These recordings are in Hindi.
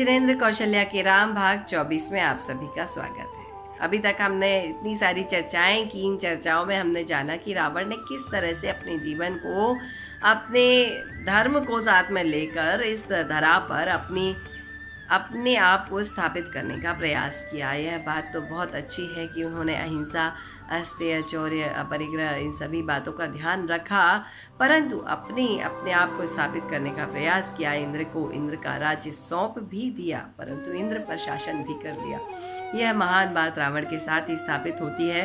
जिनेंद्र कौशल्या के राम भाग 24 में आप सभी का स्वागत है। अभी तक हमने इतनी सारी चर्चाएं की। इन चर्चाओं में हमने जाना कि रावण ने किस तरह से अपने जीवन को, अपने धर्म को साथ में लेकर इस धरा पर अपने आप को स्थापित करने का प्रयास किया। यह बात तो बहुत अच्छी है कि उन्होंने अहिंसा, अस्तेय, चौर्य, अपरिग्रह, इन सभी बातों का ध्यान रखा, परंतु अपने आप को स्थापित करने का प्रयास किया। इंद्र को इंद्र का राज्य सौंप भी दिया, परंतु इंद्र पर शासन भी कर लिया। यह महान बात रावण के साथ ही स्थापित होती है।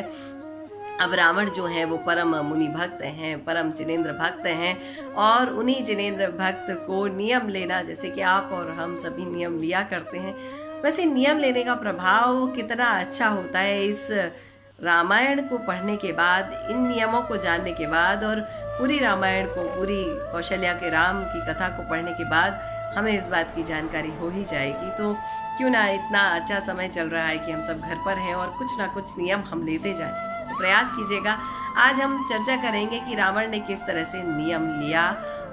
अब रावण जो है वो परम मुनि भक्त हैं, परम जिनेंद्र भक्त हैं, और उन्हीं जिनेंद्र भक्त को नियम लेना, जैसे कि आप और हम सभी नियम लिया करते हैं, वैसे नियम लेने का प्रभाव कितना अच्छा होता है। इस रामायण को पढ़ने के बाद, इन नियमों को जानने के बाद, और पूरी रामायण को, पूरी कौशल्या के राम की कथा को पढ़ने के बाद हमें इस बात की जानकारी हो ही जाएगी। तो क्यों ना, इतना अच्छा समय चल रहा है कि हम सब घर पर हैं और कुछ ना कुछ नियम हम लेते जाएं, तो प्रयास कीजिएगा। आज हम चर्चा करेंगे कि रावण ने किस तरह से नियम लिया,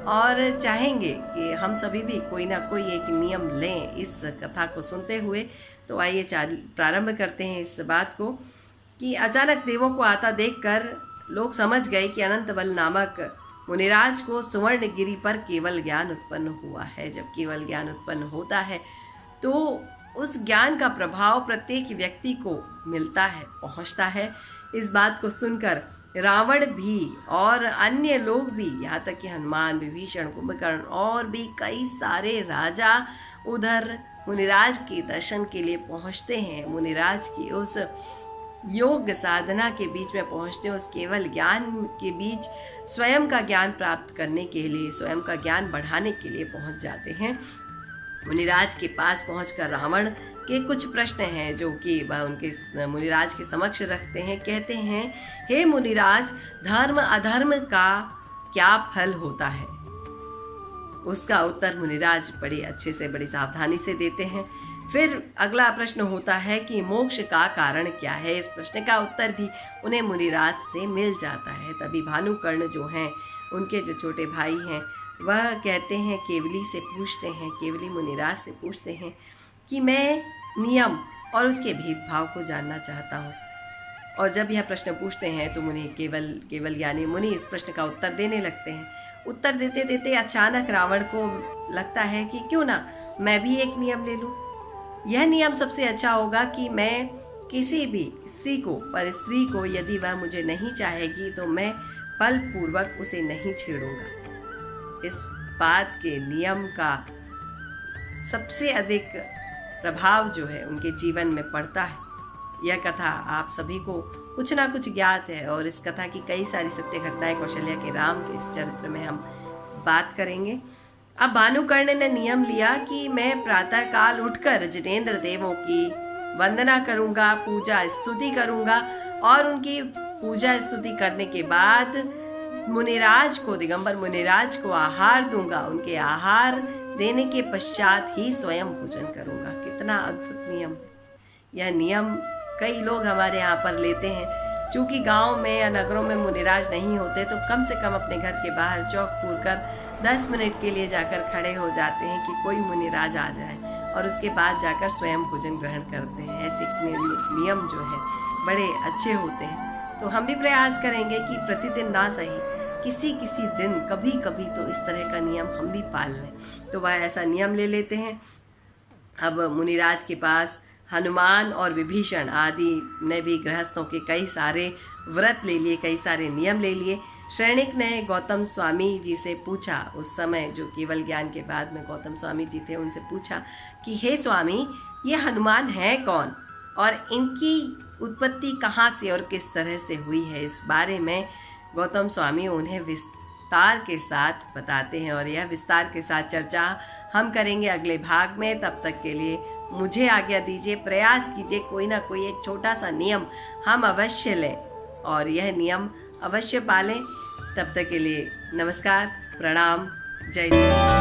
और चाहेंगे कि हम सभी भी कोई ना कोई एक नियम लें इस कथा को सुनते हुए। तो आइए प्रारंभ करते हैं इस बात को कि अचानक देवों को आता देखकर लोग समझ गए कि अनंत बल नामक मुनिराज को सुवर्णगिरी पर केवल ज्ञान उत्पन्न हुआ है। जब केवल ज्ञान उत्पन्न होता है तो उस ज्ञान का प्रभाव प्रत्येक व्यक्ति को मिलता है, पहुंचता है। इस बात को सुनकर रावण भी और अन्य लोग भी, यहाँ तक कि हनुमान, विभीषण, कुंभकर्ण और भी कई सारे राजा उधर मुनिराज के दर्शन के लिए पहुँचते हैं। मुनिराज की उस योग साधना के बीच में पहुँचते हैं, उस केवल ज्ञान के बीच स्वयं का ज्ञान प्राप्त करने के लिए, स्वयं का ज्ञान बढ़ाने के लिए पहुँच जाते हैं। मुनिराज के पास पहुंचकर रावण के कुछ प्रश्न हैं जो कि वह उनके मुनिराज के समक्ष रखते हैं। कहते हैं, हे मुनिराज, धर्म अधर्म का क्या फल होता है? उसका उत्तर मुनिराज बड़े अच्छे से, बड़ी सावधानी से देते हैं। फिर अगला प्रश्न होता है कि मोक्ष का कारण क्या है? इस प्रश्न का उत्तर भी उन्हें मुनिराज से मिल जाता है। तभी भानुकर्ण जो हैं, उनके जो छोटे भाई हैं, वह कहते हैं, केवली से पूछते हैं, केवली मुनिराज से पूछते हैं कि मैं नियम और उसके भेदभाव को जानना चाहता हूँ। और जब यह प्रश्न पूछते हैं तो मुनि केवल ज्ञानी मुनि इस प्रश्न का उत्तर देने लगते हैं। उत्तर देते देते अचानक रावण को लगता है कि क्यों ना मैं भी एक नियम ले लूँ। यह नियम सबसे अच्छा होगा कि मैं किसी भी स्त्री को, पर स्त्री को यदि वह मुझे नहीं चाहेगी तो मैं बलपूर्वक उसे नहीं छेड़ूंगा। इस बात के नियम का सबसे अधिक प्रभाव जो है उनके जीवन में पड़ता है। यह कथा आप सभी को कुछ ना कुछ ज्ञात है, और इस कथा की कई सारी सत्य घटनाएं कौशल्या के राम के इस चरित्र में हम बात करेंगे। अब भानुकर्ण ने नियम लिया कि मैं प्रातः काल उठकर जिनेंद्र देवों की वंदना करूंगा, पूजा स्तुति करूंगा, और उनकी पूजा स्तुति करने के बाद मुनिराज को, दिगंबर मुनिराज को आहार दूंगा। उनके आहार देने के पश्चात ही स्वयं भोजन करूंगा। कितना अद्भुत नियम! यह नियम कई लोग हमारे यहाँ पर लेते हैं। चूंकि गांव में या नगरों में मुनिराज नहीं होते तो कम से कम अपने घर के बाहर चौक पूरकर 10 मिनट के लिए जाकर खड़े हो जाते हैं कि कोई मुनिराज आ जाए, और उसके बाद जाकर स्वयं भोजन ग्रहण करते हैं। ऐसे नियम जो है बड़े अच्छे होते हैं। तो हम भी प्रयास करेंगे कि प्रतिदिन ना सही, किसी दिन, कभी कभी तो इस तरह का नियम हम भी पाल लें। तो वह ऐसा नियम ले लेते हैं। अब मुनिराज के पास हनुमान और विभीषण आदि ने भी गृहस्थों के कई सारे व्रत ले लिए, कई सारे नियम ले लिए। श्रेणिक ने गौतम स्वामी जी से पूछा, उस समय जो केवल ज्ञान के बाद में गौतम स्वामी जी थे, उनसे पूछा कि हे स्वामी, ये हनुमान है कौन, और इनकी उत्पत्ति कहाँ से और किस तरह से हुई है? इस बारे में गौतम स्वामी उन्हें विस्तार के साथ बताते हैं, और यह विस्तार के साथ चर्चा हम करेंगे अगले भाग में। तब तक के लिए मुझे आज्ञा दीजिए। प्रयास कीजिए कोई ना कोई एक छोटा सा नियम हम अवश्य लें, और यह नियम अवश्य पालें। तब तक के लिए नमस्कार, प्रणाम, जय जय।